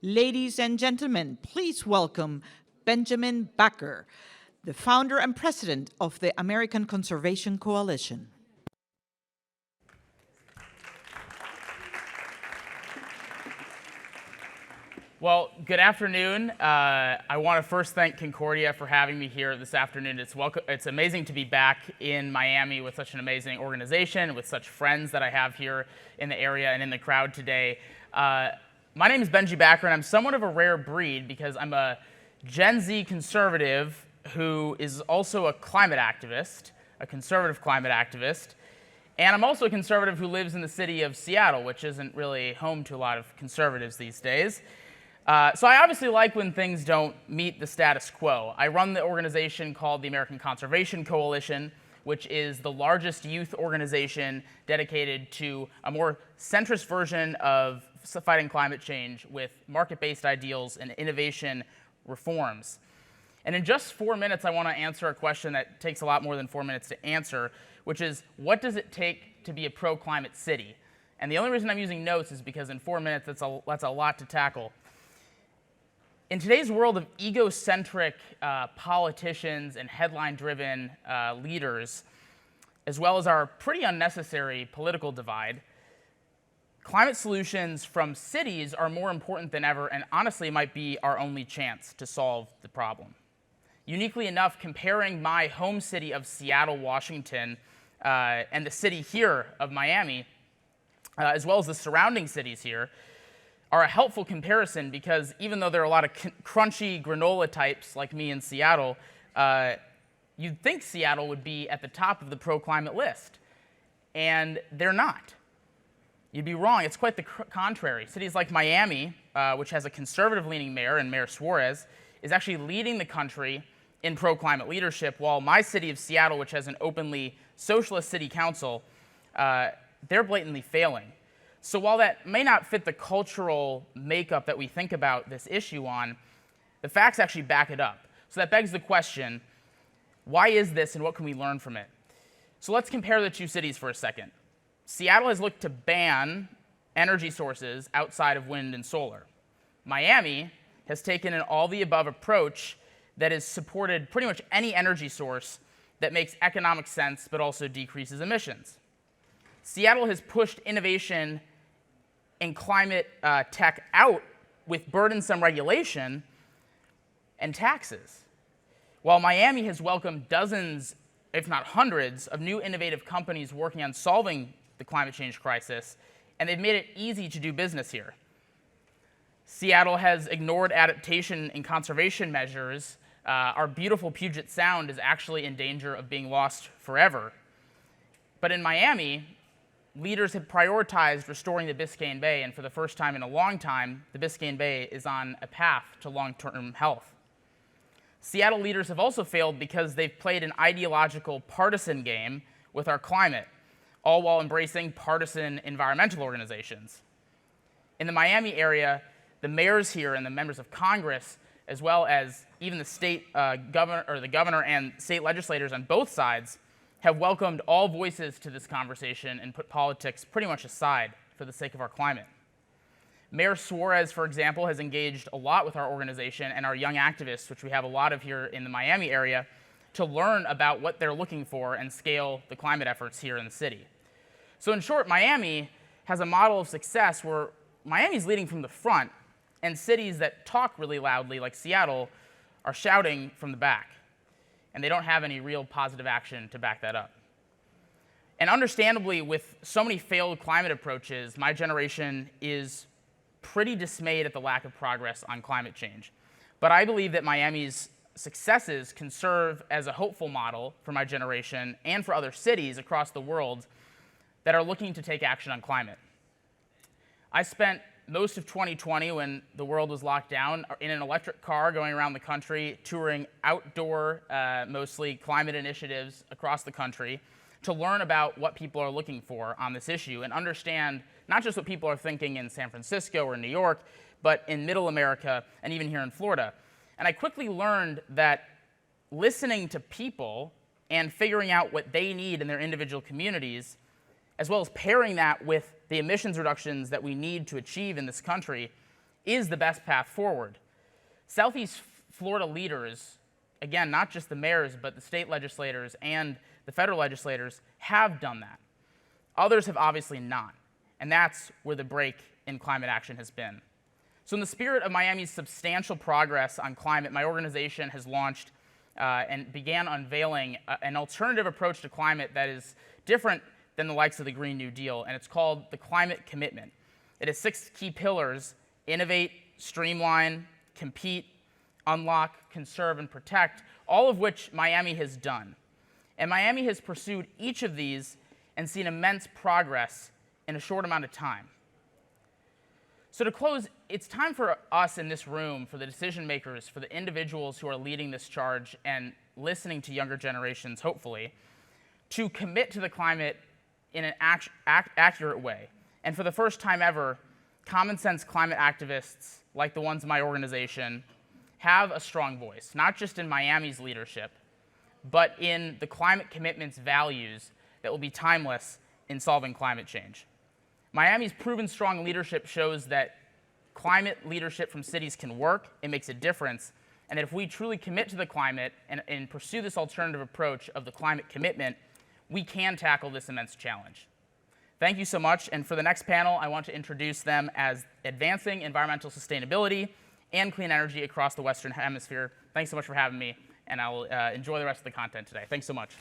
Ladies and gentlemen, please welcome Benjamin Backer, the founder and president of the American Conservation Coalition. Well, good afternoon. I want to first thank Concordia for having me here this afternoon. It's amazing to be back in Miami with such an amazing organization, with such friends that I have here in the area and in the crowd today. My name is Benji Backer, and I'm somewhat of a rare breed because I'm a Gen Z conservative who is also a climate activist, a conservative climate activist. And I'm also a conservative who lives in the city of Seattle, which isn't really home to a lot of conservatives these days. So I obviously like when things don't meet the status quo. I run the organization called the American Conservation Coalition, which is the largest youth organization dedicated to a more centrist version of fighting climate change with market-based ideals and innovation reforms. And in just 4 minutes, I want to answer a question that takes a lot more than 4 minutes to answer, which is, what does it take to be a pro-climate city? And the only reason I'm using notes is because in 4 minutes, that's a lot to tackle. In today's world of egocentric politicians and headline-driven leaders, as well as our pretty unnecessary political divide, climate solutions from cities are more important than ever and honestly might be our only chance to solve the problem. Uniquely enough, comparing my home city of Seattle, Washington, and the city here of Miami, as well as the surrounding cities here, are a helpful comparison because even though there are a lot of crunchy granola types like me in Seattle, you'd think Seattle would be at the top of the pro-climate list, and they're not. You'd be wrong. It's quite the contrary. Cities like Miami, which has a conservative-leaning mayor, and Mayor Suarez, is actually leading the country in pro-climate leadership, while my city of Seattle, which has an openly socialist city council, they're blatantly failing. So while that may not fit the cultural makeup that we think about this issue on, the facts actually back it up. So that begs the question, why is this and what can we learn from it? So let's compare the two cities for a second. Seattle has looked to ban energy sources outside of wind and solar. Miami has taken an all-the-above approach that has supported pretty much any energy source that makes economic sense but also decreases emissions. Seattle has pushed innovation and climate tech out with burdensome regulation and taxes, while Miami has welcomed dozens, if not hundreds, of new innovative companies working on solving the climate change crisis, and they've made it easy to do business here. Seattle has ignored adaptation and conservation measures. Our beautiful Puget Sound is actually in danger of being lost forever. But in Miami, leaders have prioritized restoring the Biscayne Bay, and for the first time in a long time, the Biscayne Bay is on a path to long-term health. Seattle leaders have also failed because they've played an ideological partisan game with our climate, all while embracing partisan environmental organizations. In the Miami area, the mayors here and the members of Congress, as well as even the state governor and state legislators on both sides, have welcomed all voices to this conversation and put politics pretty much aside for the sake of our climate. Mayor Suarez, for example, has engaged a lot with our organization and our young activists, which we have a lot of here in the Miami area, to learn about what they're looking for and scale the climate efforts here in the city. So in short, Miami has a model of success where Miami's leading from the front, and cities that talk really loudly, like Seattle, are shouting from the back. And they don't have any real positive action to back that up. And understandably, with so many failed climate approaches, my generation is pretty dismayed at the lack of progress on climate change. But I believe that Miami's successes can serve as a hopeful model for my generation and for other cities across the world that are looking to take action on climate. I spent most of 2020, when the world was locked down, in an electric car going around the country, touring outdoor, mostly climate initiatives across the country, to learn about what people are looking for on this issue and understand not just what people are thinking in San Francisco or New York, but in Middle America and even here in Florida. And I quickly learned that listening to people and figuring out what they need in their individual communities, as well as pairing that with the emissions reductions that we need to achieve in this country, is the best path forward. Southeast Florida leaders, again, not just the mayors, but the state legislators and the federal legislators, have done that. Others have obviously not, and that's where the break in climate action has been. So in the spirit of Miami's substantial progress on climate, my organization has launched and began unveiling an alternative approach to climate that is different than the likes of the Green New Deal, and it's called the Climate Commitment. It has 6 key pillars: innovate, streamline, compete, unlock, conserve, and protect, all of which Miami has done. And Miami has pursued each of these and seen immense progress in a short amount of time. So to close, it's time for us in this room, for the decision makers, for the individuals who are leading this charge and listening to younger generations, hopefully, to commit to the climate in an accurate way. And for the first time ever, common sense climate activists, like the ones in my organization, have a strong voice, not just in Miami's leadership, but in the climate commitment's values that will be timeless in solving climate change. Miami's proven strong leadership shows that climate leadership from cities can work, it makes a difference, and that if we truly commit to the climate and pursue this alternative approach of the climate commitment, we can tackle this immense challenge. Thank you so much, and for the next panel, I want to introduce them as Advancing Environmental Sustainability and Clean Energy Across the Western Hemisphere. Thanks so much for having me, and I'll enjoy the rest of the content today. Thanks so much.